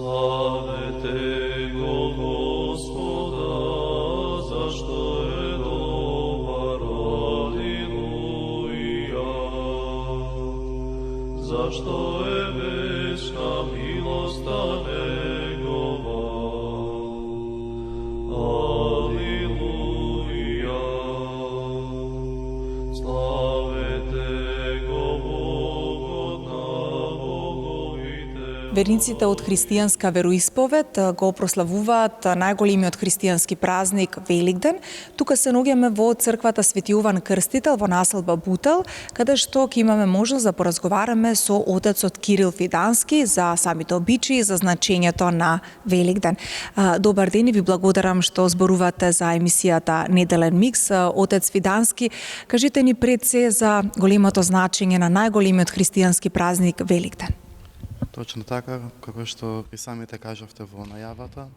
Славете го Господа, зашто е добар, алилуја. Зашто е вечна милоста негова, алилуја. Славете го Богот на боговите. Верниците од христијанска вероисповед го прославуваат најголемиот христијански празник Великден. Тука се наоѓаме во црквата Свети Јован Крстител во населба Бутел, каде што ќе имаме можност да поразговараме со отецот Кирил Фидански за самите обичаи и за значењето на Великден. Добар ден и ви благодарам што зборувате за емисијата Неделен микс. Отец Фидански, кажете ни пред се за големото значење на најголемиот христијански празник Великден. Точно така, како што и самите кажавте во најавата,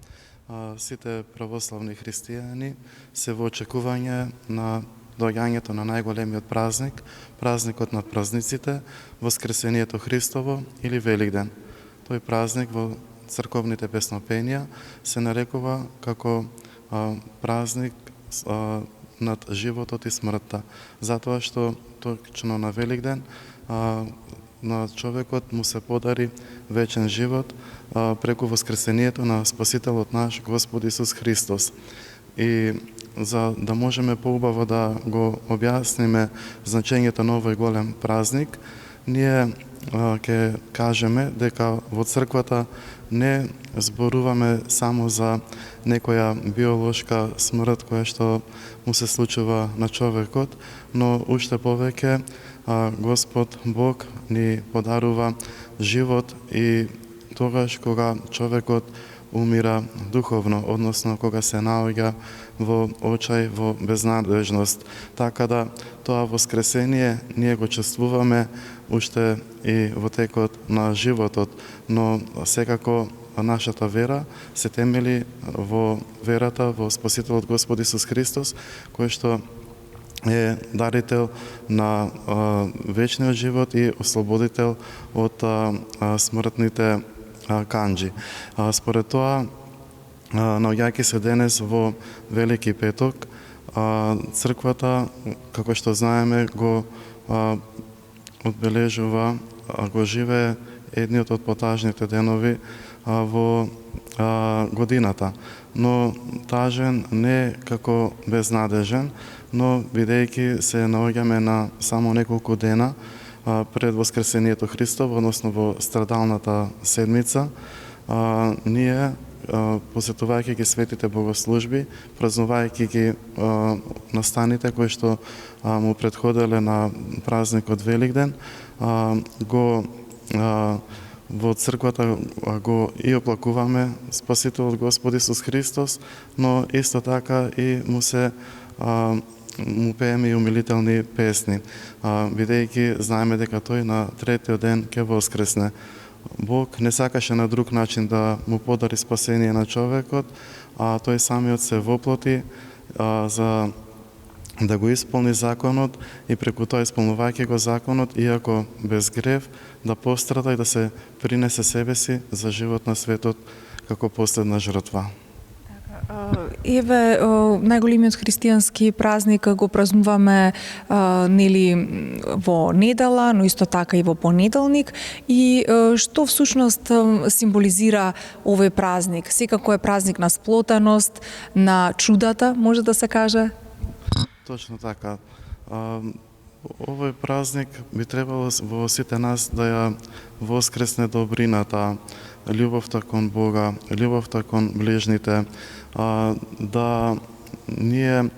сите православни христијани се во очекување на доаѓањето на најголемиот празник, празникот на празниците, Воскресението Христово или Великден. Тој празник во црковните песнопенија се нарекува како празник над животот и смртта, затоа што точно на Великден на човекот му се подари вечен живот преку воскресението на Спасителот наш Господ Исус Христос. И за да можеме поубаво да го објасниме значењето на овој голем празник, ние ќе кажеме дека во црквата не зборуваме само за некоја биолошка смрт која што му се случува на човекот, но уште повеќе Господ Бог ни подарува живот и тогаш кога човекот умира духовно, односно кога се наоѓа во очај, во безнадежност. Така да тоа воскресение ние го чувствуваме уште и во текот на животот, но секако нашата вера се темели во верата во Спасителот Господ Исус Христос, кој што е дарител на вечниот живот и ослободител од смртните канџи. Според тоа, наоѓајќи се денес во Велики петок, црквата, како што знаеме, го одбележува, го живее едниот од потажните денови во годината. Но тажен не како безнадежен, но бидејќи се наоѓаме на само неколку дена пред Воскресението Христово, односно во страдалната седмица, ние посетувајќи ги светите богослужби, празнувајќи ги настаните кои што му претходеле на празникот Великден, во црквата го и оплакуваме Спасителот Господ Исус Христос, но исто така и му пееме и умилителни песни, бидејќи знаеме дека тој на третиот ден ќе воскресне. Бог не сакаше на друг начин да му подари спасение на човекот, а тој самиот се воплоти за да го исполни законот и преку тоа исполнувајќи го законот, иако без грев, да пострада и да се принесе себе си за живот на светот како последна жртва. Еве, најголемиот христијански празник го празнуваме нели во недела, но исто така и во понеделник. И што всушност символизира овој празник? Секако е празник на сплотеност, на чудата, може да се каже? Точно така. Овој празник би требало во сите нас да ја воскресне добрината, љубовта кон Бога, љубовта кон ближните, да ние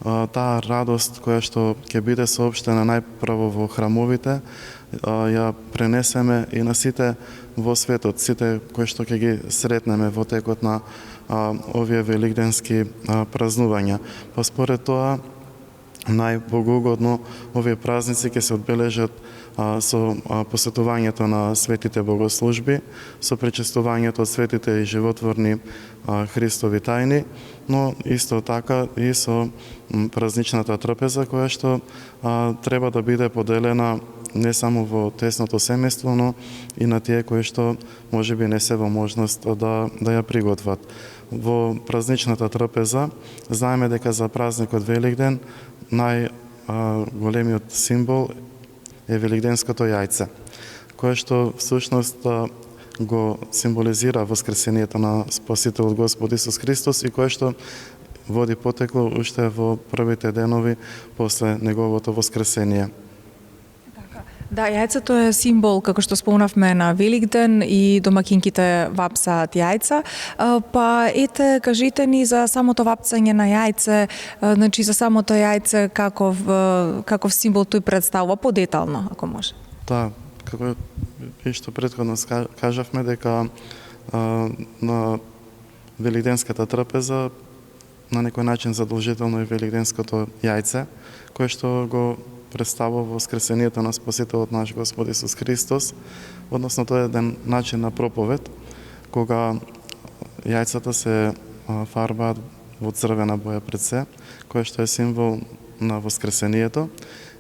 таа радост која што ќе биде соопштена најпрво во храмовите, ја пренесеме и на сите во светот, сите кои што ќе ги сретнеме во текот на овие великденски празнувања. Според тоа, најбогоугодно овие празници ќе се одбележат со посетувањето на светите богослужби, со пречестувањето од светите и животворни Христови тајни, но исто така и со празничната трпеза која што треба да биде поделена не само во тесното семејство, но и на тие кои што можеби не се во можност да ја приготват. Во празничната трпеза знаеме дека за празникот Великден најголемиот символ е великденското јајце, кое што всушност го символизира воскресението на Спасителот Господ Исус Христос и кое што води потекло уште во првите денови после неговото воскресение. Да, јајцето е символ, како што спомнавме, на Великден и домакинките вапсаат јајца. Па ете, кажете ни за самото вапцање на јајце, значи за самото јајце каков символ тој представува подетално, ако може. Да, како и што претходно кажавме дека на великденската трпеза на некој начин задолжително е великденското јајце, кое што го представува воскресението на Спасителот наш Господ Исус Христос, односно тоа е еден начин на проповед, кога јајцата се фарбаат во црвена боја пред се, која што е символ на воскресението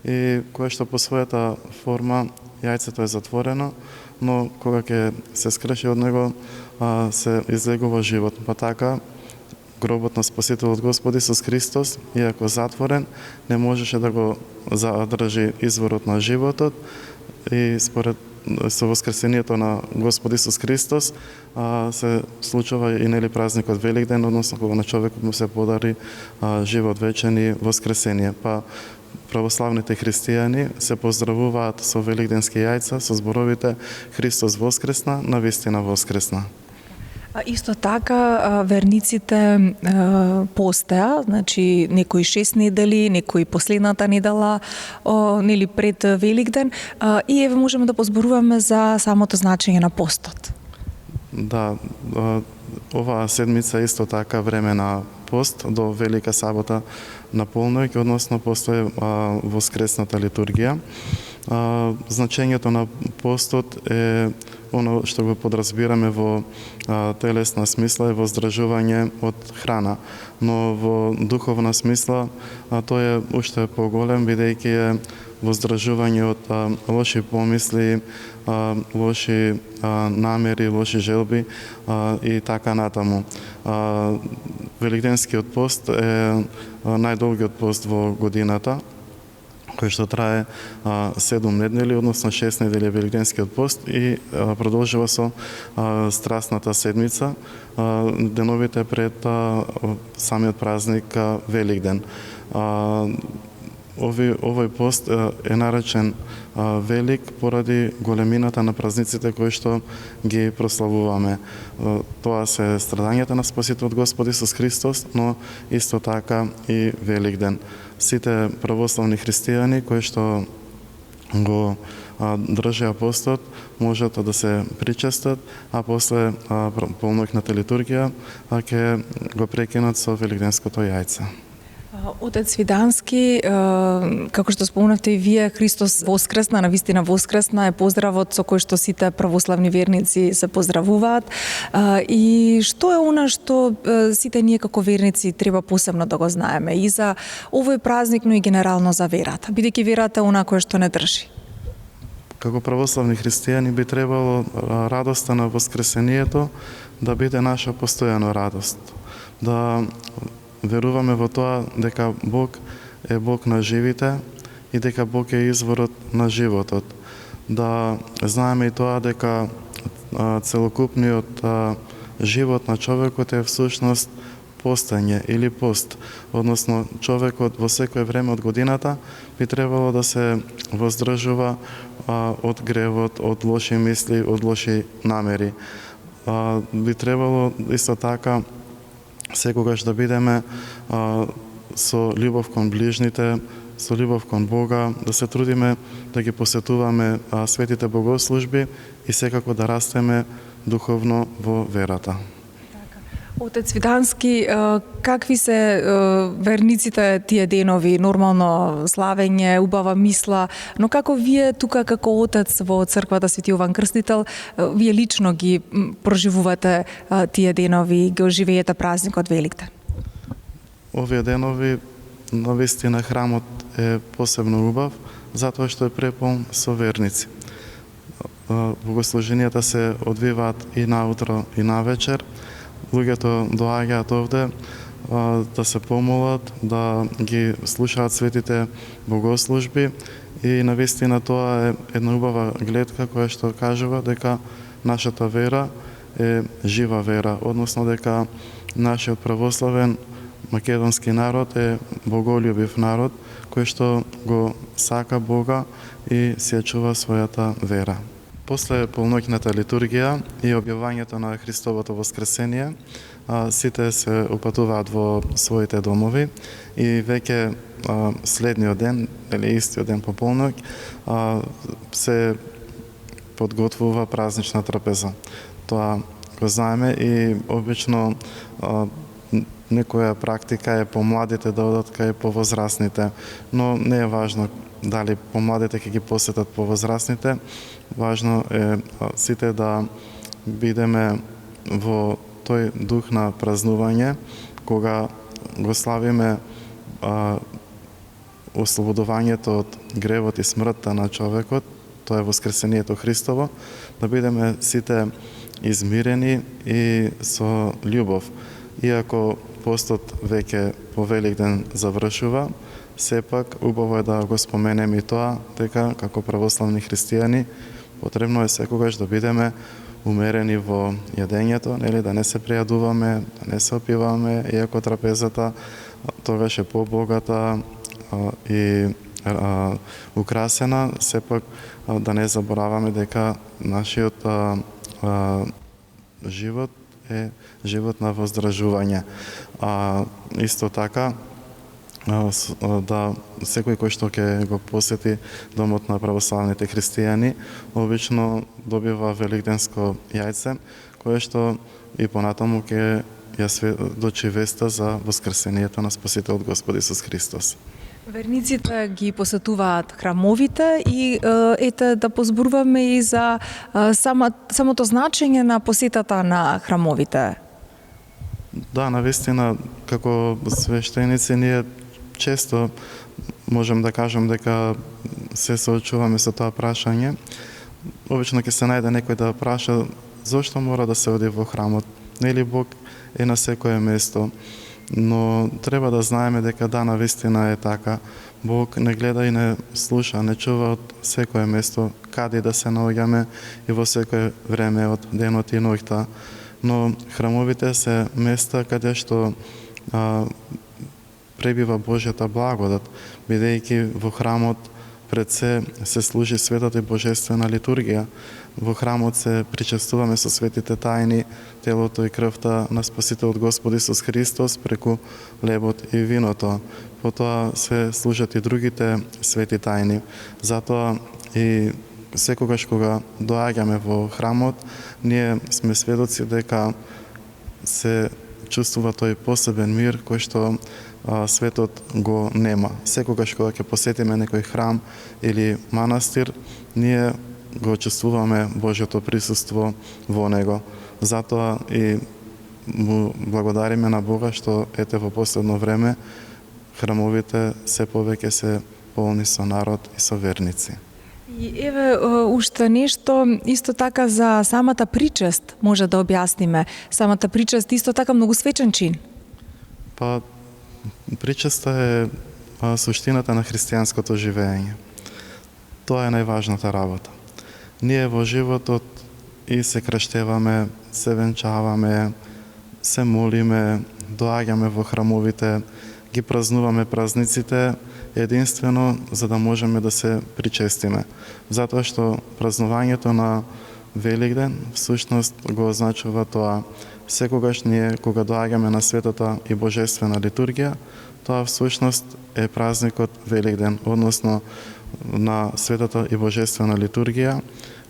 и која што по својата форма јајцето е затворено, но кога ќе се скрши од него се излегува живот. Па така гробот на Спасителот Господ Исус Христос, иако затворен, не можеше да го задржи изворот на животот и според со воскресението на Господ Исус Христос се случува и нели празникот Великден, односно кога на човекот му се подари живот вечен и воскресение. Па православните христијани се поздравуваат со великденски јајца со зборовите Христос воскресна, навистина воскресна. Исто така, верниците постеа, значи некои 6 недели, некои последната недела, нели пред Великден, и еве можеме да позборуваме за самото значење на постот. Да, оваа седмица исто така време на пост до Велика сабота на полноќ, односно после воскресната литургија. Значењето на постот е оно што го подразбираме во телесна смисла е воздржување од храна, но во духовна смисла тој е уште поголем, бидејќи е воздржување од лоши помисли, лоши намери, лоши желби и така натаму. Великденскиот пост е најдолгиот пост во годината, кој што трае 7 недели, односно 6 недели великденскиот пост и продолжува со страстната седмица, деновите пред самиот празник Великден. Овој пост е наречен велик поради големината на празниците кои што ги прославуваме. Тоа се страдањата на Спасителот Господ Исус Христос, но исто така и Великден. Сите православни христијани кои што го држеа постот можат да се причестат, а после полноќната литургија ќе го прекинат со великденското јајце. Отец Видански, како што спомнавте и вие, Христос воскресна, навистина воскресна е поздравот со кој што сите православни верници се поздравуваат. И што е она што сите ние како верници треба посебно да го знаеме и за овој празник, но и генерално за верата, бидејќи верата е она која што не држи? Како православни христијани би требало радоста на воскресението да биде наша постојана радост. Да веруваме во тоа дека Бог е Бог на живите и дека Бог е изворот на животот. Да знаеме и тоа дека целокупниот живот на човекот е всушност постојање или пост, односно човекот во секое време од годината би требало да се воздржува од гревот, од лоши мисли, од лоши намери. Би требало исто така секогаш да бидеме со љубов кон ближните, со љубов кон Бога, да се трудиме да ги посетуваме светите богослужби и секако да растеме духовно во верата. Отец Видански, какви се верниците тие денови? Нормално славење, убава мисла, но како вие тука како отец во црквата Свети Јован Крстител, вие лично ги проживувате тие денови, ги оживеете празникот Великден? Овие денови навистина храмот е посебно убав, затоа што е препон со верници. Богослуженијата се одвиваат и наутро и навечер. Луѓето доаѓаат овде да се помолат, да ги слушаат светите богослужби и навистина тоа е една убава гледка која што кажува дека нашата вера е жива вера, односно дека нашиот православен македонски народ е боголюбив народ кој што го сака Бога и се чува својата вера. После полноќната литургија и објавувањето на Христовото воскресение, сите се упатуваат во своите домови и веќе следниот ден, или истиот ден по полноќ, се подготвува празнична трапеза. Тоа го знаеме и обично некоја практика е помладите да одат кај повозрасните, но не е важно дали помладите ќе ги посетат повозрасните. Важно е сите да бидеме во тој дух на празнување, кога го славиме ослободувањето од гревот и смртта на човекот, тоа е воскресението Христово, да бидеме сите измирени и со љубов. Иако постот веќе по Великден завршува, сепак убаво е да го споменеме и тоа, дека како православни христијани потребно е секогаш да бидеме умерени во јадењето, нели, да не се пријадуваме, да не се опиваме, иако трапезата тогаш е побогата и украсена, сепак да не забораваме дека нашиот живот е живот на воздржување. Исто така, да секој кој што ќе го посети домот на православните христијани, обично добива великденско јајце, кое што и понатаму ќе ја сведочи веста за воскресението на Спасителот Господ Исус Христос. Верниците ги посетуваат храмовите и ете да позборуваме и за самото значење на посетата на храмовите. Да, навистина, како свештеници ние често можем да кажем дека се соочуваме со тоа прашање. Обично ќе се најде некој да праша зошто мора да се оди во храмот. Нели Бог е на секое место, но треба да знаеме дека да, навистина е така. Бог не гледа и не слуша, не чува од секое место каде да се наоѓаме и во секое време од денот и ноќта. Но храмовите се места каде што пребива Божјата благодат, бидејќи во храмот пред се служи светата и божествена литургија. Во храмот се причестуваме со светите тајни, телото и крвта на Спасителот Господ Исус Христос преку лебот и виното. Потоа се служат и другите свети тајни. Затоа и секогаш кога доаѓаме во храмот, ние сме сведоци дека се чувствува тој посебен мир кој што светот го нема. Секогаш кога ќе посетиме некој храм или манастир, ние го чувствуваме Божјото присуство во него. Затоа и му благодариме на Бога што ете во последно време храмовите се повеќе се полни со народ и со верници. И еве уште нешто исто така за самата причест може да објасниме. Самата причест исто така многу свечен чин. Па причеста е суштината на христијанското живење. Тоа е најважната работа. Ние во животот и се крштеваме, се венчаваме, се молиме, доаѓаме во храмовите, ги празнуваме празниците единствено за да можеме да се причестиме. Затоа што празнувањето на Великден всушност го означува тоа. Секогаш ние кога доаѓаме на светата и божествена литургија, тоа всушност е празникот Великден, односно на светата и божествена литургија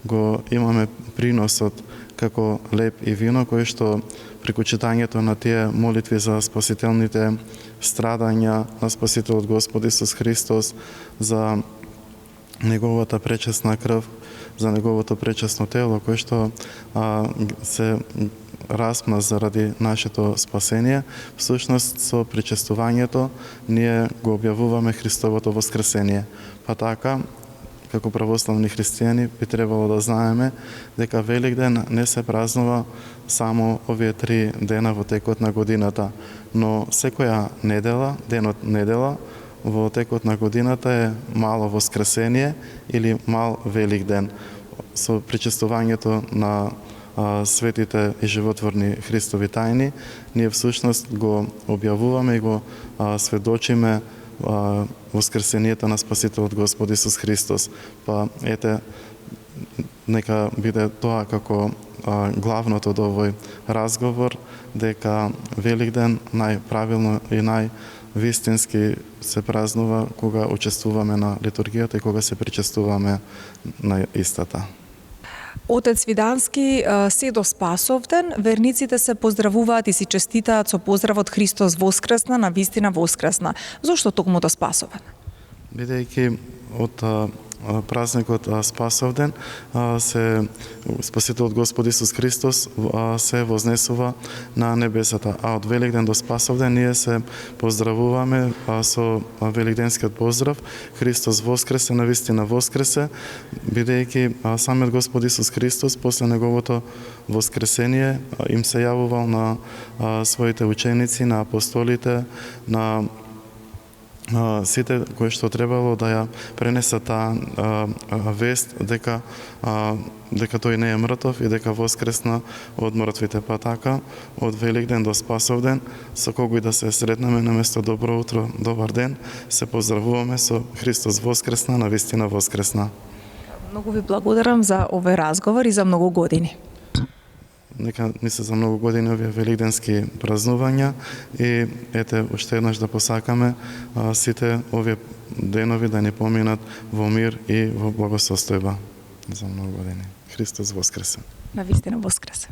го имаме приносот како леб и вино кој што преку читањето на тие молитви за спасителните страдања на Спасителот Господ Исус Христос, за неговата пречесна крв, за неговото пречесно тело, кое што се распна заради нашето спасение. Всушност, со причестувањето ние го објавуваме Христовото воскресение. Па така, како православни христијани, би требало да знаеме дека Великден не се празнува само овие 3 дена во текот на годината, но секоја недела, денот недела, во текот на годината е мало воскресение или мал Великден. Со причестувањето на светите и животворни Христови тајни, ние всушност го објавуваме и го сведочиме воскресението на Спасителот Господ Исус Христос. Па ете, нека биде тоа како главното од овој разговор, дека Великден најправилно и највистински се празнува кога учествуваме на литургијата и кога се причестуваме на истата. Отец Видански, се до Спасовден, верниците се поздравуваат и си честитаат со поздравот Христос воскресна, на вистина воскресна. Зошто токму до Спасовден? Бидејќи од празникот Спасовден се Спасителот Господ Исус Христос се вознесува на небесата, а од Великден до Спасовден ние се поздравуваме со великденскиот поздрав Христос воскресе, на вистина воскресе, бидејќи самиот Господ Исус Христос после неговото воскресение им се јавувал на своите ученици, на апостолите, на сите кои што требало да ја пренесат таа вест дека тој не е мртов и дека воскресна од мртвите. Па така, од Великден до Спасовден, со кого и да се сретнеме наместо добро утро, добар ден, се поздравуваме со Христос воскресна, на вистина воскресна. Многу ви благодарам за овој разговор и за многу години. Нека ни се за многу години овие великденски празнувања и ете уште еднаш да посакаме сите овие денови да ни поминат во мир и во благосостојба за многу години. Христос воскресе. На вистина воскресе.